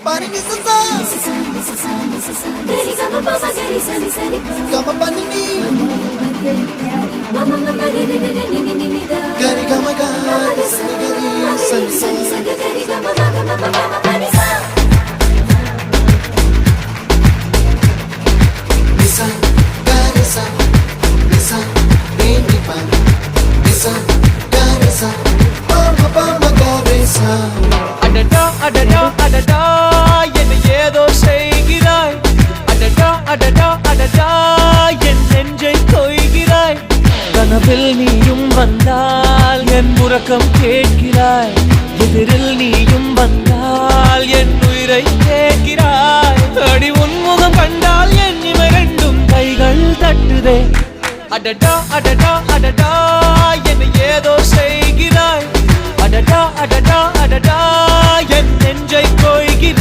pani ni sa sa gari ga ma pa pa gari sa ni ga ma pa ni ni ma ma ma gari ni ni ni ni ga gari ga ma ga sa gari sa ni sa gari ga ma ga ma pa ma pa ni sa ni sa gari sa ni sa ni ni pa ni sa gari sa pa ma gari sa அடடா அடடா அடடா என்ன ஏதோ செய்கிறாய் அடடா அடடா அடடா என் நெஞ்சை கொய்கிறாய் கனவில் நீயும் வந்தால் என் உறக்கம் கேட்கிறாய் எதிரில் நீயும் வந்தால் என் உயிரை கேட்கிறாய் அடி உன்முகம் கண்டால் என் இவை ரெண்டும் கைகள் தட்டுதே அடடா அடடா அடடா என்ன ஏதோ செய்கிறாய் அடடா அடடா அடடா என் நெஞ்சை கொய்கிறாய்